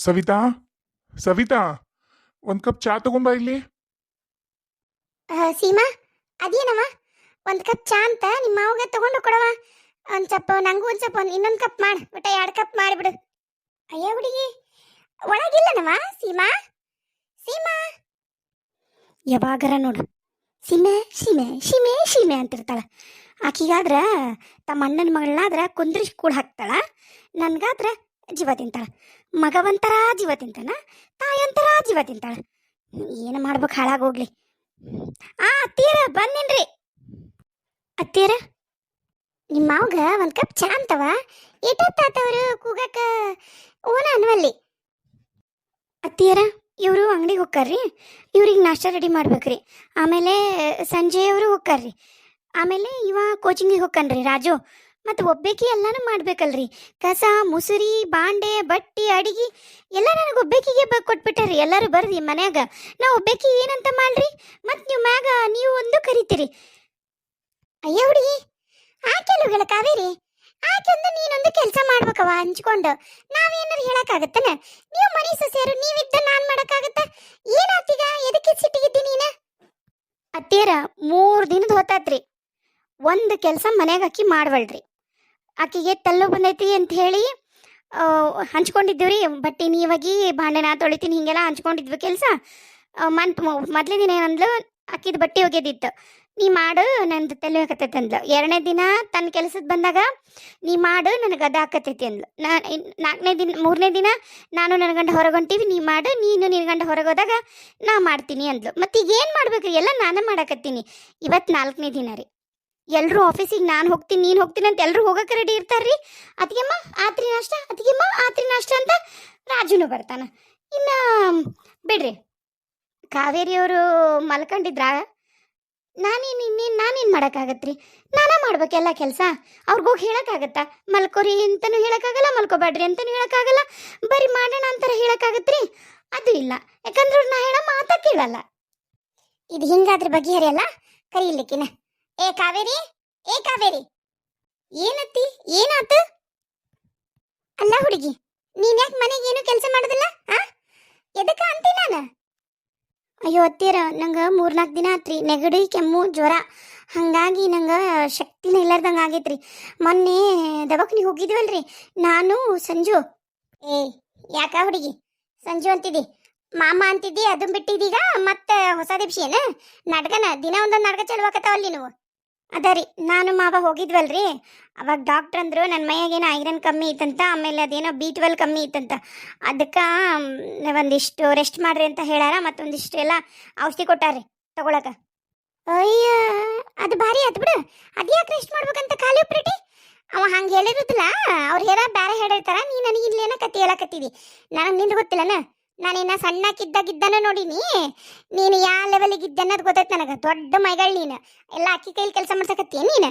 ಸವಿತಾ ಸವಿತಾ ಒಂದ್ ಕಪ್ ಚಾ ತಗೊಂಬ ಇಲ್ಲಿ. ಸೀಮಾ, ಅದೇನವ ಒಂದು ಕಪ್ ಚಾ ಅಂತ ನಿಮ್ಮ ಮಾವಗೆ ತಗೊಂಡು ಕೊಡವ. ಒಂದು ಚಪ್ಪ ನಂಗೂ ಒಂದು ಚಪ್ಪ ಇನ್ನೊಂದು ಕಪ್ ಮಾಡು, ಒಟ್ಟ 2 ಕಪ್ ಮಾಡಿಬಿಡು. ಅಯ್ಯ ಹುಡುಗಿ, ಒಳಗಿಲ್ಲನವ ಸೀಮಾ? ಸೀಮಾ ಯಾವಾಗರ ನೋಡು ಸೀಮೆ ಸೀಮೆ ಸೀಮೆ ಸೀಮೆ ಅಂತಿರ್ತಾಳ. ಆಕಿಗಾದ್ರ ತಮ್ಮ ಅಣ್ಣನ ಮಗಳನ್ನಾದ್ರ ಕುಂದ್ರಿಸಿ ಕೂಡ ಹಾಕ್ತಾಳ, ನನ್ಗಾದ್ರ ಜೀವ ತಿಂತಾಳ. ಮಗವಂತರ ಜೀವ ತಿಂತಾನ, ತಾಯಂತರ ಜೀವ ತಿಂತಾಳ. ಏನು ಮಾಡ್ಬೇಕು ಹಾಳಾಗೋಗ್ಲಿ. ಅತ್ತೀರ ಬಂದೇನ್ರಿ. ಅತ್ತೀರ ನಿಮ್ಮ ಮಾವಗ ಒಂದು ಕಪ್ ಚಾ ಅಂತವ. ಏಟತ್ತಾತವ್ರು ಕೂಗಕ್ಕ ಓನ ಅನ್ವಲ್ಲಿ. ಅತ್ತೀರ ಇವರು ಅಂಗಡಿಗೆ ಹೋಗ್ತಾರ್ರಿ, ಇವ್ರಿಗೆ ನಾಷ್ಟ ರೆಡಿ ಮಾಡ್ಬೇಕ್ರಿ. ಆಮೇಲೆ ಸಂಜೆಯವರು ಹೋಗ್ತಾರ್ರಿ. ಆಮೇಲೆ ಇವ ಕೋಚಿಂಗಿಗೆ ಹೋಗ್ಕನ್ರಿ ರಾಜು. ಮತ್ತು ಒಬ್ಬೇಕಿ ಎಲ್ಲಾನು ಮಾಡ್ಬೇಕಲ್ರಿ. ಕಸ ಮುಸುರಿ ಬಾಂಡೆ ಬಟ್ಟಿ ಅಡಿಗೆ ಎಲ್ಲ ನನಗೆ ಒಬ್ಬೇಕಿಗೆ ಕೊಟ್ಬಿಟ್ಟಾರಿ. ಎಲ್ಲರೂ ಬರ್ರಿ ಮನ್ಯಾಗ, ನಾ ಒಬ್ಬೇಕಿ ಏನಂತ ಮಾಡ್ರಿ. ಮತ್ತು ನೀವು ಮ್ಯಾಗ ನೀವು ಒಂದು ಕರಿತೀರಿ. ಅಯ್ಯ ಹುಡುಗಿ, ಆಕೆಲ್ಲುಗಳ ಕಾವೇರಿ, ಆಕೆಂದು ನೀನೊಂದು ಕೆಲಸ ಮಾಡ್ಬೇಕವ ಹಂಚ್ಕೊಂಡು. ನಾವೇನಾರು ಹೇಳಕ್ಕಾಗತ್ತನ? ನೀವು ಮನೆ ಸೊಸೆಯರು, ನೀವಿದ್ದ ನಾನು ಮಾಡಕ್ಕಾಗತ್ತ? ಏನಾತೀಗ? ಎದಕ್ಕೆ ಸಿಟ್ಟಿಗಿದ್ದಿ ನೀನ? ಅತ್ತೇರ 3 ದಿನದ ಹೊತ್ತಾತ್ರಿ, ಒಂದು ಕೆಲಸ ಮನ್ಯಾಗ ಆಕಿ ಮಾಡ್ವಳ್ರಿ. ಆಕಿಗೆ ತಲ್ಲು ಬಂದೈತಿ ಅಂತ ಹೇಳಿ ಹಂಚ್ಕೊಂಡಿದ್ದೀವ್ರಿ. ಬಟ್ಟೆ ನೀವಾಗಿ ಭಾಂಡೆ ನಾ ತೊಳಿತೀನಿ ಹಿಂಗೆಲ್ಲ ಹಂಚ್ಕೊಂಡಿದ್ವಿ ಕೆಲಸ. ಮೊದಲೇ ದಿನ ಏನಂದ್ಲು, ಆಕಿದ ಬಟ್ಟೆ ಒಗೆದಿತ್ತು, ನೀ ಮಾಡು ನಂದು ತಲೆ ಹಾಕತೈತಿ ಅಂದ್ಲು. 2ನೇ ದಿನ ತನ್ನ ಕೆಲಸದ ಬಂದಾಗ ನೀ ಮಾಡು ನನಗೆ ಅದು ಹಾಕತೈತಿ ಅಂದ್ಲು. 3ನೇ ದಿನ ನಾನು ನನ್ನ ಗಂಡ ಹೊರಗೊಂತೀವಿ, ನೀ ಮಾಡು, ನೀನು ನಿನ್ನ ಗಂಡ ಹೊರಗೋದಾಗ ನಾ ಮಾಡ್ತೀನಿ ಅಂದ್ಲು. ಮತ್ತು ಈಗ ಏನು ಮಾಡ್ಬೇಕ್ರಿ? ಎಲ್ಲ ನಾನೇ ಮಾಡಕತ್ತೀನಿ. ಇವತ್ತು 4ನೇ ದಿನ ರೀ. ಎಲ್ಲರೂ ಆಫೀಸಿಗೆ ನಾನು ಹೋಗ್ತೀನಿ ನೀನು ಹೋಗ್ತೀನಿ ಅಂತ ಎಲ್ಲರೂ ಹೋಗಕ್ಕೆ ರೆಡಿ ಇರ್ತಾರ್ರಿ. ಅತ್ತಿಗೆಮ್ಮ ಆತ್ರಿ ನಾಷ್ಟ, ಅತ್ತಿಗೆಮ್ಮ ಆತ್ರಿ ನಾಷ್ಟ ಅಂತ ರಾಜುನು ಬರ್ತಾನೆ. ಇನ್ನು ಬಿಡ್ರಿ, ಕಾವೇರಿಯವರು ಮಲ್ಕೊಂಡಿದ್ರ ನಾನೇನು ಮಾಡೋಕ್ಕಾಗತ್ರಿ? ನಾನೇ ಮಾಡ್ಬೇಕೆಲ್ಲ ಕೆಲಸ. ಅವ್ರಿಗೋಗಿ ಹೇಳೋಕ್ಕಾಗತ್ತಾ? ಮಲ್ಕೋರಿ ಅಂತಲೂ ಹೇಳೋಕ್ಕಾಗಲ್ಲ, ಮಲ್ಕೋಬೇಡ್ರಿ ಅಂತಲೂ ಹೇಳೋಕ್ಕಾಗಲ್ಲ, ಬರೀ ಮಾಡೋಣ ಅಂತಾರೆ ಹೇಳೋಕ್ಕಾಗತ್ರಿ? ಅದು ಇಲ್ಲ, ಯಾಕಂದ್ರೆ ನಾ ಹೇಳೋ ಮಾತಾ ಕೇಳಲ್ಲ. ಇದು ಹಿಂಗಾದ್ರೆ ಬಗೆಹರಿಯಲ್ಲ, ಕರೀಲಿಕ್ಕಿನ. ಏ ಕಾವೇರಿ, ಏ ಕಾವೇರಿ, ಏನತ್ತಿ? ಏನಾತು? ಅಲ್ಲ ಹುಡುಗಿ, ನೀನ್ ಯಾಕೆ ಮನೆಗೆ ಏನು ಕೆಲಸ ಮಾಡೋದಿಲ್ಲ? ಎದಕ್ಕ ಅಂತಿ ನಾನು? ಅಯ್ಯೋ ಅತ್ತೀರ, ನಂಗೆ 3-4 ದಿನ ಆತ್ರಿ ನೆಗಡಿ ಕೆಮ್ಮು ಜ್ವರ, ಹಾಗಾಗಿ ನಂಗೆ ಶಕ್ತಿನ ಇಲ್ಲಾರ್ದಂಗೆ ಆಗೈತ್ರಿ. ಮೊನ್ನೆ ದವಾಖಾನಿಗೆ ಹೋಗಿದ್ವಲ್ರಿ ನಾನು ಸಂಜು. ಏ ಯಾಕ ಹುಡುಗಿ ಸಂಜು ಅಂತಿದ್ದಿ? ಮಾಮ ಅಂತಿದ್ದಿ, ಅದನ್ನ ಬಿಟ್ಟಿದ್ದೀಗ ಮತ್ತೆ ಹೊಸದೇ ವಿಷಯನ? ನಾಟಕನ ದಿನ ಒಂದೊಂದು ನಾಟಕ ಚಲುವಾಕತ್ತಾವಲ್ಲಿ ನೀವು. ಅದ ರೀ, ನಾನು ಮಾವ ಹೋಗಿದ್ವಲ್ರಿ, ಅವಾಗ ಡಾಕ್ಟ್ರ್ ಅಂದರು ನನ್ನ ಮೈಯಾಗೇನೋ ಐರನ್ ಕಮ್ಮಿ ಇತ್ತಂತ, ಆಮೇಲೆ ಅದೇನೋ B12 ಕಮ್ಮಿ ಇತ್ತಂತ. ಅದಕ್ಕೆ ಒಂದಿಷ್ಟು ರೆಸ್ಟ್ ಮಾಡ್ರಿ ಅಂತ ಹೇಳ್ಯಾರ, ಮತ್ತೊಂದಿಷ್ಟು ಎಲ್ಲ ಔಷಧಿ ಕೊಟ್ಟಾರ್ರಿ ತಗೊಳಕ. ಅಯ್ಯ, ಅದು ಭಾರಿ ಆಯ್ತು ಬಿಡು. ಅದ್ಯಾಕೆ ರೆಸ್ಟ್ ಮಾಡ್ಬೇಕಂತ ಖಾಲಿ ಉಪ್ರಿಟಿ? ಅವ ಹಂಗೆ ಹೇಳಿರುತ್ತಲ್ಲ, ಅವ್ರು ಹೇಳ ಬೇರೆ ಹೇಳಿರ್ತಾರ. ನೀ ನನಗೆ ಇಲ್ಲೇನ ಕತ್ತಿ ಹೇಳಕತ್ತಿದಿ, ನನಗೆ ನಿಂದು ಗೊತ್ತಿಲ್ಲನ? ನಾನಿನ್ನ ಸಣ್ಣಕ್ಕಿದ್ದಾಗಿದ್ದಾನ ನೋಡಿನಿ, ನೀನು ಯಾವ ಲೆವೆಲಿಗೆ ಇದ್ದೆ ಅನ್ನೋದು ಗೊತ್ತೈತೆ ನನಗೆ. ದೊಡ್ಡ ಮೈಗಳು ನೀನು, ಎಲ್ಲ ಅಕ್ಕಿ ಕೈಲಿ ಕೆಲಸ ಮಾಡ್ಸಕತ್ತೀಯ ನೀನು?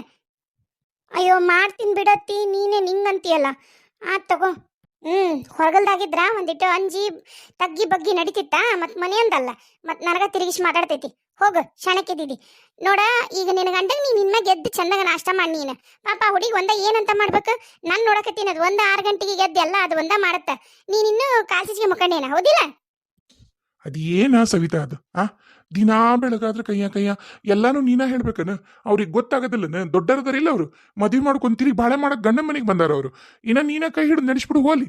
ಅಯ್ಯೋ ಮಾಡ್ತೀನಿ ಬಿಡತ್ತಿ, ನೀನೇ ನಿಂಗಂತೀಯಲ್ಲ. ತಗೋ. ಹೊರಗಲ್ದಾಗಿದ್ರ ಒಂದಿಟ್ಟು ಅಂಜಿ ತಗ್ಗಿ ಬಗ್ಗಿ ನಡಿತಿತ್ತ, ಮತ್ತು ಮನೆಯೊಂದಲ್ಲ, ಮತ್ತು ನನಗ ತಿರುಗಿಸಿ ಮಾತಾಡ್ತೈತಿ. ಹೋಗು, ಶಾಣಕ್ಕಿದ್ದಿದ್ದಿ ನೋಡ. ಈಗ ನಿನ್ನ ಗಂಡಗೆ ನೀನು ನಿನ್ನ ಗೆದ್ದು ಚಂದಾಗ ನಾಷ್ಟ ಮಾಡಿ ನೀನು. ಪಾಪ ಹುಡುಗಿ ಒಂದ ಏನಂತ ಮಾಡ್ಬೇಕು? ನಾನು ನೋಡಕತ್ತೀನಿ, ಅದು 6 ಗಂಟೆಗೆ ಗೆದ್ದೆಲ್ಲ ಅದು ಒಂದ ಮಾಡತ್ತ. ನೀನಿನ್ನೂ ಕಾಸಿಗೆ ಮುಖಂಡೇನ, ಹೌದಿಲ್ಲ? ಅದೇನ ಸವಿತಾ ಅದು? ದಿನಾ ಬೆಳಗಾದ್ರೆ ಕಯ್ಯ ಎಲ್ಲಾನು ನೀನ ಹೇಳ್ಬೇಕನ? ಅವ್ರಿಗೆ ಗೊತ್ತಾಗದಿಲ್ಲನ? ದೊಡ್ಡರದರಿಲ್ಲ ಅವರು, ಮದ್ವಿ ಮಾಡ್ಕೊಂತೀರಿ ಬಾಳೆ ಮಾಡಕ್ ಗಂಡ ಮನೆಗೆ ಬಂದಾರ ಅವರು. ಇನ್ನ ನೀನ ಕೈ ಹಿಡಿದು ನಡೆಸ್ಬಿಡು ಹೋಲಿ.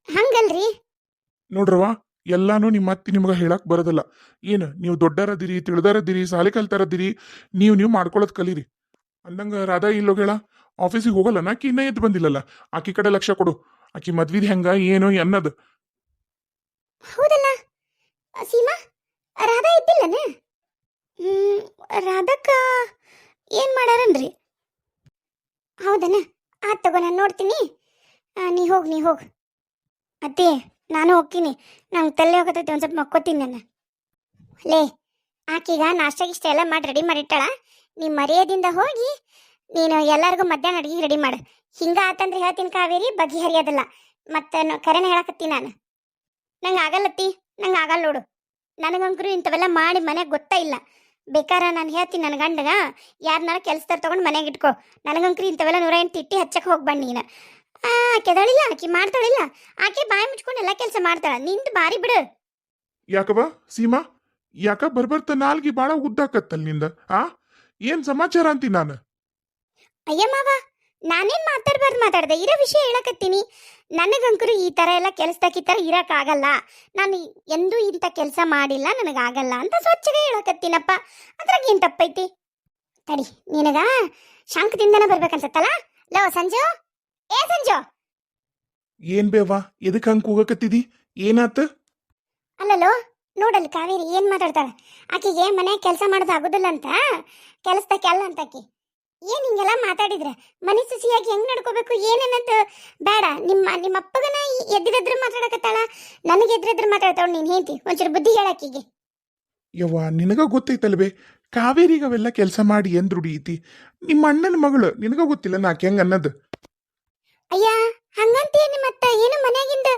ಹಂಗಲ್ರಿ ನೋಡ್ರವ, ಎಲ್ಲಾನು ನಿಮ್ಮ ಅತ್ತಿ ನಿಮ್ಗೆ ಹೇಳಕ್ ಬರೋದಿಲ್ಲ. ಏನು ನೀವು ದೊಡ್ಡರದಿರಿ, ತಿಳಿದಾರದಿರಿ, ಸಾಲಿ ಕಲ್ತಾರದಿರಿ, ನೀವು ಮಾಡ್ಕೊಳ್ಳೋದು ಕಲೀರಿ. ಅಂದಂಗ ರಾಧಾ ಇಲ್ಲೋಗೇಳ ಆಫೀಸಿಗೆ ಹೋಗಲ್ಲ, ಆಕಿ ಇನ್ನ ಎದ್ದು ಬಂದಿಲ್ಲಲ್ಲ. ಆಕಿ ಕಡೆ ಲಕ್ಷ ಕೊಡು. ಆಕಿ ಮದ್ವಿದ್ ಹೆಂಗ ಏನು ಅನ್ನೋದು. ಹೌದಲ್ಲ ಸೀಮಾ, ರಾಧಾ ಇದ್ದಿಲ್ಲನ? ರಾಧಕ್ಕ ಏನ್ ಮಾಡ್ಯಾರನ್ರಿ? ಹೌದನ? ತಗೋ, ನಾನು ನೋಡ್ತೀನಿ. ನೀ ಹೋಗ್. ಅತ್ತೆ, ನಾನು ಹೋಗ್ತೀನಿ, ನಂಗೆ ತಲೆ ಹೋಗತೈತಿ, ಒಂದು ಸ್ವಲ್ಪ ಮಕ್ಕೋತೀನಿ ನಾನು. ಲೇ, ಆಕೀಗ ನಾಷ್ಟಾಗಿಷ್ಟ ಎಲ್ಲ ಮಾಡಿ ರೆಡಿ ಮಾಡಿಟ್ಟಾಳ. ನೀ ಮರ್ಯಾದಿಂದ ಹೋಗಿ ನೀನು ಎಲ್ಲರಿಗೂ ಮಧ್ಯಾಹ್ನ ಅಡುಗೆ ರೆಡಿ ಮಾಡು. ಹಿಂಗ ಆತಂದ್ರೆ ಹೇಳ್ತೀನಿ ಕಾವೇರಿ, ಬಗೆಹರಿಯೋದಿಲ್ಲ. ಮತ್ತೆ ಕರೆನ ಹೇಳಕತ್ತೀನಿ ನಾನು. ನಂಗೆ ಆಗಲ್ಲತ್ತಿ, ನಂಗೆ ಆಗಲ್ಲ ನೋಡು. ನನಗಂಕರು ಇಂಥವೆಲ್ಲ ಮಾಡಿ ಮನೆಗೆ ಗೊತ್ತಾ ಇಲ್ಲ. ಬೇಕಾರ ನಾನು ಹೇಳ್ತೀನಿ ನನ್ನ ಗಂಡಗ, ಯಾರನ್ನಾರ ಕೆಲಸದಾರ ತೊಗೊಂಡು ಮನೆಗೆ ಇಟ್ಕೊ. ನನಗಂಕರು ಇಂಥವೆಲ್ಲ 108 ತಿಟ್ಟಿ ಹಚ್ಚಕ್ಕೆ ಹೋಗ್ಬಂಡು ನೀನು. ಆಕೆ ಅದಳಿಲ್ಲ, ಆಕೆ ಮಾಡ್ತಾಳಿಲ್ಲ, ಆಕೆ ಬಾಯಿ ಮುಚ್ಕೊಂಡು ಎಲ್ಲ ಕೆಲಸ ಮಾಡ್ತಾಳ. ನಿಂದು ಬಾರಿ ಬಿಡು. ಯಾಕವ ಸೀಮಾ, ಯಾಕ ಬರ್ಬರ್ತ ನಾಲ್ಗಿ ಬಾಳ ಉದ್ದಾಕತ್ತಲ್ ನಿಂದ ಆ ಏನ್ ಸಮಾಚಾರ ಅಂತಿ ನಾನು. ಅಯ್ಯ ಮಾವ, ನಾನೇನ್ ಮಾತಾಡ್ಬಾರ್ದು ಮಾತಾಡ್ದೆ, ಇರೋ ವಿಷಯ ಹೇಳಕತ್ತೀನಿ. ನನಗಂಕರು ಈ ತರ ಎಲ್ಲ ಕೆಲಸದಾಗ ಈ ತರ ಇರಕ್ಕಾಗಲ್ಲ. ನಾನು ಎಂದೂ ಇಂಥ ಕೆಲಸ ಮಾಡಿಲ್ಲ, ನನಗಾಗಲ್ಲ ಅಂತ ಸ್ವಚ್ಛಗೆ ಹೇಳಕತ್ತೀನಪ್ಪ. ಅದ್ರಾಗ ಏನ್ ತಪ್ಪೈತಿ? ತಡಿ, ನಿನಗ ಶಾಂಕದಿಂದನೇ ಬರ್ಬೇಕನ್ಸತ್ತಲ್ಲ. ಲೋ ಸಂಜು, ಏ ಸಂಜು. ಏನ್ ಬೇವಾ, ಎದಕ್ ಹಂಗ್ ಕೂಗಕತ್ತಿದಿ? ಏನಾತ? ಅಲ್ಲಲ್ಲೋ, ನೋಡಲ್ಲಿ ಕಾವೇರಿ ಏನ್ ಮಾತಾಡ್ತಾಳ. ಆಕಿಗೆ ಮನೆ ಕೆಲಸ ಮಾಡೋದು ಆಗುದಿಲ್ಲ ಅಂತ, ಕೆಲಸದಕ್ಕೆ ಅಲ್ಲ ಅಂತ ಆಕಿ. ಏನ್ ಹಿಂಗೆಲ್ಲ ಮಾತಾಡಿದ್ರೆ ಮನೆ ಸಸಿಯಾಗಿ ಹೆಂಗ್ ನಡ್ಕೋಬೇಕು ಏನೇನಂತ ಬೇಡ. ನಿಮ್ಮ ಅಪ್ಪಗನ ಎದ್ದಿರದ್ರ ಮಾತಾಡಕತ್ತಾಳ, ನನಗೆ ಎದ್ದಿರದ್ರ ಮಾತಾಡ್ತಾಳ. ನೀನ್ ಹೇಳ್ತಿ ಒಂಚೂರು ಬುದ್ಧಿ ಹೇಳಾಕಿಗೆ. ಯವ್ವ, ನಿನಗ ಗೊತ್ತೈತಲ್ವೇ, ಕಾವೇರಿಗ ಅವೆಲ್ಲ ಕೆಲಸ ಮಾಡಿ ಎಂದ್ ರುಡಿಯಿತಿ. ನಿಮ್ಮ ಅಣ್ಣನ ಮಗಳು, ನಿನಗ ಗೊತ್ತಿಲ್ಲ ನಾಕ್ ಹೆಂಗ್ ಅನ್ನದ್. ಅಯ್ಯ, ಹಂಗಂತೇನಿ ಮತ್ತ ಏನು ಮನ್ಯಾಗಿಂದ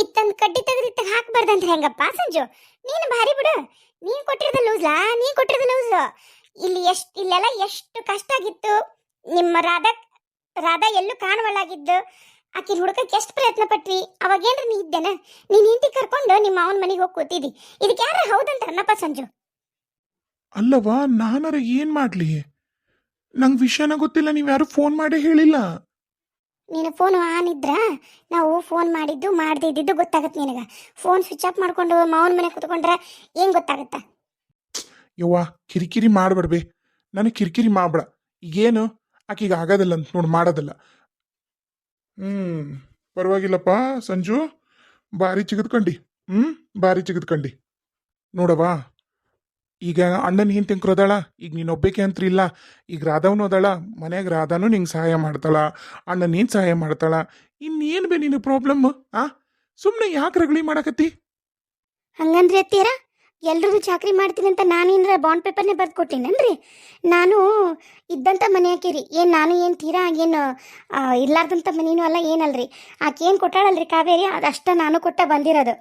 ಇತ್ತಂದ್ ಕಡ್ಡಿ ತೆಗೆದಿತ್ತ ಹಾಕ್ಬಾರ್ದಂತ ಹೆಂಗಪ್ಪ ಸಂಜು? ನೀನು ಭಾರಿ ಬಿಡು. ನೀನ್ ಕೊಟ್ಟಿರೋದ ಲೂಸ್ಲಾ, ನೀನ್ ಕೊಟ್ಟಿರೋದ ಲೂಸ್. ಇಲ್ಲೆಲ್ಲ ಎಷ್ಟು ಕಷ್ಟ ಆಗಿತ್ತು. ನಿಮ್ಮ ರಾಧಾ ಎಲ್ಲೂ ಕಾಣವಲ್ಲಾಗಿದ್ದು, ಆಕಿನ ಹುಡುಕಕ್ಕೆ ಎಷ್ಟು ಪ್ರಯತ್ನ ಪಟ್ವಿ. ಅವಾಗೇನ್ರ ನೀ ಇದ್ದೇನ? ನೀನ್ ಹಿಂತಿ ಕರ್ಕೊಂಡು ನಿಮ್ಮ ಅವನ ಮನೆಗೆ ಹೋಗಿ ಕೂತಿದ್ದಿ. ಇದಕ್ಕೆ ಯಾರ ಹೌದಂತ ಅನ್ನಪ್ಪ ಸಂಜು? ಅಲ್ಲವಾ, ನಾನರ ಏನ್ ಮಾಡ್ಲಿ? ನಂಗ್ ವಿಷಯನ ಗೊತ್ತಿಲ್ಲ, ನೀವ್ಯಾರು ಫೋನ್ ಮಾಡೇ ಹೇಳಿಲ್ಲ. ನೀನು ಫೋನ್ ಆನ್ ಇದ್ರ ನಾವು ಫೋನ್ ಮಾಡಿದ್ದು ಮಾಡದೇ ಇದ್ದಿದ್ದು ಗೊತ್ತಾಗತ್ತೆ ನಿನಗ. ಫೋನ್ ಸ್ವಿಚ್ ಆಫ್ ಮಾಡ್ಕೊಂಡು ಮಾವನ ಮನೆ ಕುತ್ಕೊಂಡ್ರೆ ಏನ್ ಗೊತ್ತಾಗತ್ತ? ಯವ್ವ, ಕಿರಿಕಿರಿ ಮಾಡ್ಬೇಡ್ಬೇ, ನನಗೆ ಕಿರಿಕಿರಿ ಮಾಡ್ಬೇಡ. ಈಗೇನು ಆಕಿಗೆ ಆಗೋದಿಲ್ಲ ಅಂತ ನೋಡಿ ಮಾಡೋದಿಲ್ಲ. ಪರವಾಗಿಲ್ಲಪ್ಪ ಸಂಜು, ಭಾರಿ ಚಿಗದ್ಕಂಡಿ. ಭಾರಿ ಚಿಗದ್ಕಂಡಿ ನೋಡವಾ. ಈಗ ಅಣ್ಣನ ಹಿಂಗೆ ತಿಂಕ್ರೋದಾಳ, ಈಗ ನೀನು ಒಬ್ಬೇಕೆ ಅಂತ್ರಿ ಇಲ್ಲ. ಈಗ ರಾಧವನು ಅದಾಳ ಮನ್ಯಾಗ, ರಾಧಾನು ನಿಂಗೆ ಸಹಾಯ ಮಾಡ್ತಾಳ, ಅಣ್ಣ ನೀನು ಸಹಾಯ ಮಾಡ್ತಾಳ. ಇನ್ನೇನು ಬೇ ನಿನ್ನ ಪ್ರಾಬ್ಲಮ್? ಸುಮ್ಮನೆ ಯಾಕೆ ರಗಳಿ ಮಾಡಕತ್ತಿ? ಹಂಗಂದ್ರೆ ಅತ್ತೀರ ಎಲ್ರಿಗೂ ಚಾಕ್ರಿ ಮಾಡ್ತೀನಿ ಅಂತ ನಾನೇನ್ರ ಬಾಂಡ್ ಪೇಪರ್ನೇ ಬರ್ದು ಕೊಟ್ಟಿನೇನ್ರಿ? ನಾನು ಇದ್ದಂಥ ಮನೆ ಹಾಕಿರಿ. ಏನು ನಾನು ಏನು ತೀರಾ ಏನು ಇರ್ಲಾರ್ದಂಥ ಮನೇನೂ ಅಲ್ಲ, ಏನಲ್ರಿ. ಆಕೆ ಏನು ಕೊಟ್ಟಾಳಲ್ರಿ ಕಾವೇರಿ, ಅದಷ್ಟ ನಾನು ಕೊಟ್ಟ ಬಂದಿರೋದು.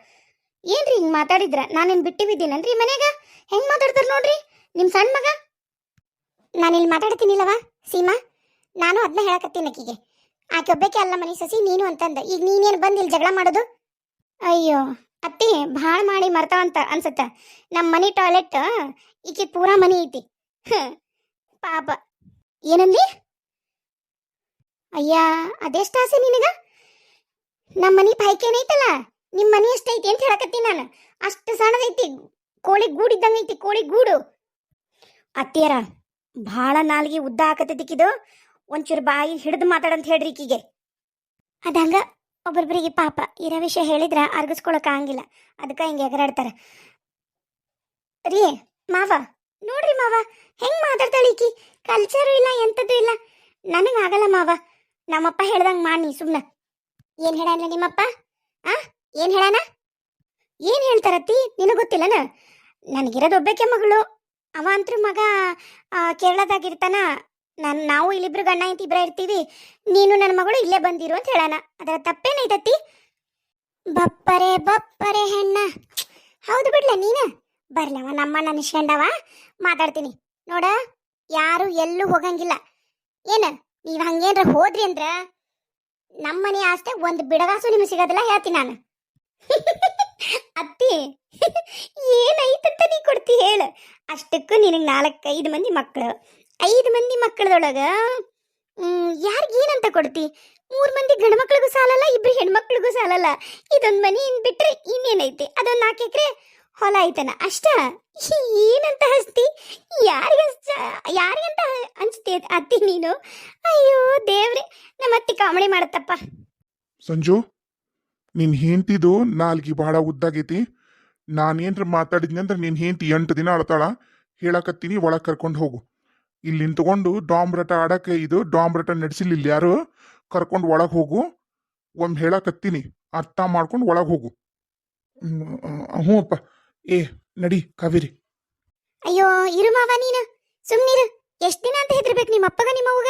ಏನ್ರಿ ಹಿಂಗೆ ಮಾತಾಡಿದ್ರ? ನಾನೇನು ಬಿಟ್ಟು ಬಿದ್ದೀನನ್ರಿ ಮನೆಗ? ಹೆಂಗೆ ಮಾತಾಡ್ತಾರೆ ನೋಡ್ರಿ ನಿಮ್ಮ ಸಣ್ಣ ಮಗ. ನಾನಿಲ್ಲಿ ಮಾತಾಡ್ತೀನಿಲ್ಲವಾ ಸೀಮಾ, ನಾನು ಅದನ್ನ ಹೇಳಕತ್ತೀನಿ ಆಕಿಗೆ. ಆಕೆ ಒಬ್ಬಕ್ಕೆ ಅಲ್ಲ ಮನೆ ಸಸಿ ನೀನು ಅಂತಂದ. ಈಗ ನೀನೇನು ಬಂದು ಇಲ್ಲಿ ಜಗಳ ಮಾಡೋದು? ಅಯ್ಯೋ ಅತ್ತಿ, ಭಾಳ ಮಾಡಿ ಮರ್ತಾವಂತ ಅನ್ಸತ್ತ. ನಮ್ಮ ಮನೆ ಟಾಯ್ಲೆಟ್ ಈಕೆ ಪೂರಾ ಮನೆ ಐತಿ. ಪಾಪ. ಏನಂದಿ? ಅಯ್ಯ, ಅದೆಷ್ಟು ಆಸೆ ನಿನಗ? ನಮ್ಮ ಮನೆ ಪೈಕೇನೈತಲ್ಲ, ನಿಮ್ಮ ಮನೆ ಎಷ್ಟೈತಿ ಅಂತ ಹೇಳಕತ್ತೀನಿ ನಾನು. ಅಷ್ಟು ಸಣ್ಣದೈತಿ, ಕೋಳಿ ಗೂಡಿದ್ದಂಗೆ ಐತಿ, ಕೋಳಿ ಗೂಡು. ಅತ್ತಿಯರ ಭಾಳ ನಾಲ್ಗೆ ಉದ್ದ ಹಾಕತ್ತಿಕ್ಕಿದು. ಒಂಚೂರು ಬಾಯಿ ಹಿಡಿದು ಮಾತಾಡಂತ ಹೇಳ್ರಿ ಈಕಿಗೆ. ಅದಂಗ ಒಬ್ಬೊಬ್ಬರಿಗೆ ಪಾಪ ಇರೋ ವಿಷಯ ಹೇಳಿದ್ರ ಅರ್ಗಿಸ್ಕೊಳಕ್ ಆಗಂಗಿಲ್ಲ, ಅದಕ್ಕೆ ಹಿಂಗೆ ಎಗರಾಡ್ತಾರ. ರೀ ಮಾವ, ನೋಡ್ರಿ ಮಾವ ಹೆಂಗ್ ಮಾತಾಡ್ತಾಳೆ ಈಕಿ. ಕಲ್ಚರು ಇಲ್ಲ, ಎಂಥದ್ದು ಇಲ್ಲ. ನನಗಾಗಲ್ಲ ಮಾವ. ನಮ್ಮಪ್ಪ ಹೇಳ್ದಂಗೆ ಮಾಡಿ ಸುಮ್ಮನೆ. ಏನು ಹೇಳಾನ ನಿಮ್ಮಪ್ಪ? ಏನು ಹೇಳಾನ? ಏನು ಹೇಳ್ತಾರತ್ತಿ? ನಿನಗೆ ಗೊತ್ತಿಲ್ಲನ? ನನಗಿರೋದು ಒಬ್ಬಕ್ಕೆ ಮಗಳು. ಅವ ಅಂತೂ ಮಗ ಕೇರಳದಾಗಿರ್ತಾನ. ನಾವು ಇಲ್ಲಿಬ್ರು ಗಂಡ ಐತಿ ಇಬ್ಬರ ಇರ್ತೀವಿ. ನೀನು ನನ್ನ ಮಗಳು ಇಲ್ಲೇ ಬಂದಿರು ಅಂತ ಹೇಳಾನ. ಅದರ ತಪ್ಪೇನೈತತಿ? ಬಪ್ಪರೆ ಹೆಣ್ಣ. ಹೌದು ಬಿಡ್ಲ ನೀನು. ಬರ್ಲವ ನಮ್ಮಣ್ಣ ನಿಶ್ಕಂಡವ, ಮಾತಾಡ್ತೀನಿ ನೋಡ. ಯಾರು ಎಲ್ಲೂ ಹೋಗಂಗಿಲ್ಲ. ಏನ ನೀವು ಹಂಗೇನ್ರ ಹೋದ್ರಿ ಅಂದ್ರ ನಮ್ಮನೆ ಆಸ್ತೆ ಒಂದು ಬಿಡಗಾಸು ನಿಮ್ಗೆ ಸಿಗೋದಿಲ್ಲ, ಹೇಳ್ತೀನಿ ನಾನು. ಅತ್ತಿ, ಏನೈತಂತ ನೀ ಕೊಡ್ತಿ ಹೇಳು? ಅಷ್ಟಕ್ಕೂ ನಿನಗೆ 4-5 ಮಂದಿ ಮಕ್ಕಳು. 5 ಮಂದಿ ಮಕ್ಕಳದೊಳಗ ಯಾರಿಗೇನಂತ ಕೊಡ್ತಿ? 3 ಮಂದಿ ಗಂಡು ಮಕ್ಳಿಗೂ ಸಾಲಲ್ಲ, 2 ಹೆಣ್ಮಕ್ಳಿಗೂ ಸಾಲಲ್ಲ. ಇದೊಂದು ಮನಿ ಬಿಟ್ರೆ ಇನ್ನೇನೈತಿ? ಅದೊಂದು 4 ಎಕರೆ ಹೊಲ ಐತನ ಅಷ್ಟ. ಏನಂತ ಹಸ್ತಿ? ಯಾರಿಗಂತ ಅನ್ಸ್ತಿ ಅತ್ತಿ ನೀನು? ಅಯ್ಯೋ ದೇವ್ರೆ, ನಮ್ಮ ಅತ್ತಿ ಕಾಮಿಡಿ ಮಾಡತ್ತಪ್ಪ. ಸಂಜು, ನಿನ್ ಹೆಂಡ್ತಿದು ನಾಲ್ಗಿ ಬಹಳ ಉದ್ದಾಗೈತಿ. ನಾನೇನ್ರ ಮಾತಾಡಿದ್ನಿ ಅಂದ್ರೆ ನಿನ್ ಹೆಂಡ್ತಿ 8 ದಿನ ಅಳ್ತಾಳ. ಹೇಳಕತ್ತೀನಿ, ಒಳಗೆ ಕರ್ಕೊಂಡು ಹೋಗು. ಇಲ್ಲಿ ನಿಂತ್ಕೊಂಡು ಡಾಂಬ್ರಟ ಆಡಕ್ಕೆ, ಇದು ಡಾಂಬ್ರಟ ನಡೆಸಿಲ್ಲ ಇಲ್ಲಿ ಯಾರು. ಕರ್ಕೊಂಡು ಒಳಗೆ ಹೋಗು. ಒಮ್ಮೆ ಹೇಳಕತ್ತೀನಿ, ಅರ್ಥ ಮಾಡ್ಕೊಂಡು ಒಳಗೆ ಹೋಗು. ಹ್ಞೂ ಅಪ್ಪ. ನಡಿ ಕಾವೇರಿ. ಅಯ್ಯೋ ಇರು ಮಾವ, ನೀನು ಸುಮ್ನಿರು. ಎಷ್ಟು ದಿನ ಅಂತ ಹೆದರ್ಬೇಕು ನಿಮ್ಮ ಅಪ್ಪಗ ನಿಮ್ಮ ಅವ್ವಗ?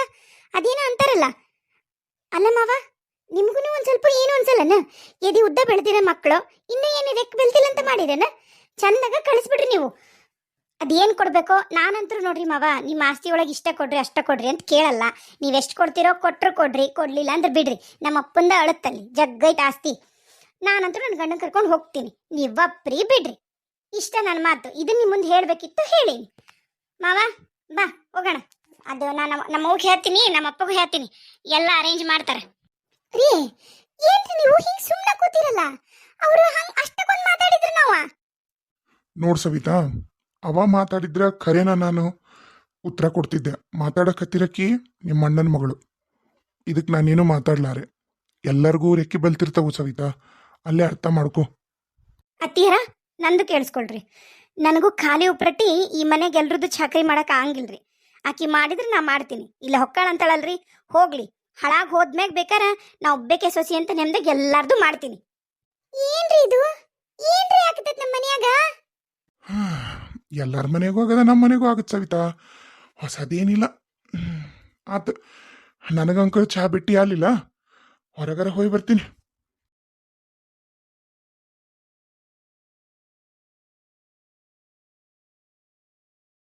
ಅದೇನೋ ಅಂತಾರಲ್ಲ. ಅಲ್ಲ ಮಾವ, ನಿಮ್ಗೂ ಒಂದ್ ಸ್ವಲ್ಪ ಏನು ಅನ್ಸಲ್ಲನ? ಎದಿ ಉದ್ದ ಬೆಳೆದಿರೋ ಮಕ್ಕಳು ಇನ್ನೂ ಏನು ರೆಕ್ ಬೆಳ್ತಿಲ್ಲ ಅಂತ ಮಾಡಿರೇನ? ಚಂದಾಗ ಕಳಿಸ್ಬಿಡ್ರಿ ನೀವು. ಅದೇನು ಕೊಡಬೇಕೋ ನಾನಂತರೂ ನೋಡ್ರಿ ಮಾವ ನಿಮ್ಮ ಆಸ್ತಿ ಒಳಗೆ ಇಷ್ಟ ಕೊಡ್ರಿ ಅಷ್ಟ ಕೊಡ್ರಿ ಅಂತ ಕೇಳಲ್ಲ. ನೀವು ಎಷ್ಟು ಕೊಡ್ತೀರೋ ಕೊಟ್ರು ಕೊಡ್ರಿ, ಕೊಡ್ಲಿಲ್ಲ ಅಂದ್ರೆ ಬಿಡ್ರಿ. ನಮ್ಮ ಅಪ್ಪಂದ ಅಳತ್ತಲ್ಲಿ ಜಗ್ಗೈತೆ ಆಸ್ತಿ. ನಾನಂತೂ ನನ್ನ ಗಂಡನ ಕರ್ಕೊಂಡು ಹೋಗ್ತೀನಿ, ನೀವಪ್ರಿ ಬಿಡ್ರಿ. ಇಷ್ಟ ನನ್ನ ಮಾತು. ಇದನ್ನ ನಿಮ್ಮ ಮುಂದೆ ಹೇಳಬೇಕಿತ್ತು, ಹೇಳೀನಿ. ಮಾವ ಬಾ ಹೋಗೋಣ. ಅದು ನಾನು ನಮ್ಮ ಅವ್ಗೆ ಹೇಳ್ತೀನಿ, ನಮ್ಮ ಅಪ್ಪಗೂ ಹೇಳ್ತೀನಿ, ಎಲ್ಲ ಅರೇಂಜ್ ಮಾಡ್ತಾರೆ. ರೀ ಏನ್ರಿ ನೀವು ಹಿಂಗೆ ಸುಮ್ಮನೆ ಕೂತಿರಲ್ಲ? ಅವರು ಹಂಗೆ ಅಷ್ಟಕ್ಕೊಂದು ಮಾತಾಡಿದ್ರು ನಾವ. ನೋಡ್ ಸವಿತಾ, ಅವ ಮಾತಾಡಿದ್ರ ಖರೇನ ನಾನು ಉತ್ತರ ಕೊಡ್ತಿದ್ದೆ. ಮಾತಾಡಕತ್ತಿರಕ್ಕಿ ನಿಮ್ಮ ಅಣ್ಣನ ಮಗಳು, ಇದಕ್ಕೆ ನಾನೇನು ಮಾತಾಡ್ಲಾರೆ. ಎಲ್ಲರಿಗೂ ರೆಕ್ಕಿ ಬಲ್ತಿರ್ತಾವು ಸವಿತಾ, ಅಲ್ಲೇ ಅರ್ಥ ಮಾಡ್ಕೊ. ಅತ್ತಿಯರ ನಂದು ಕೇಳಿಸ್ಕೊಳ್ರಿ. ನನಗೂ ಖಾಲಿ ಉಪ್ರಟ್ಟಿ ಈ ಮನೆಗೆ ಎಲ್ರದ್ದು ಚಾಕರಿ ಮಾಡಕ್ ಆಗಂಗಿಲ್ರಿ. ಆಕಿ ಮಾಡಿದ್ರೆ ನಾ ಮಾಡ್ತೀನಿ, ಇಲ್ಲ ಹೊಕ್ಕಾಳ ಅಂತಳಲ್ರಿ, ಹೋಗ್ಲಿ. ಹಳಾಗ್ ಹೋದ್ಮ್ಯಾಗ ಬೇಕಾರ ನಾ ಒಬ್ಬೇಕೆ ಸೊಸಿ ಅಂತ ನೆಮ್ದಾಗ ಎಲ್ಲಾರ್ದು ಮಾಡ್ತೀನಿ. ಏನ್ರಿ ಇದು? ಏನ್ರಿ ಆಗ್ತೈತೆ ನಮ್ಮ ಮನ್ಯಾಗ? ಎಲ್ಲರ ಮನೆಗೂ ಆಗದ, ನಮ್ಮ ಮನೆಗೂ ಆಗತ್ತೆ ಸವಿತಾ, ಹೊಸದೇನಿಲ್ಲ. ಆತು, ನನಗಂಕರ್ ಚಹಾ ಬಿಟ್ಟು ಯಾಲಿಲ್ಲ, ಹೊರಗರ ಹೋಗಿ ಬರ್ತೀನಿ.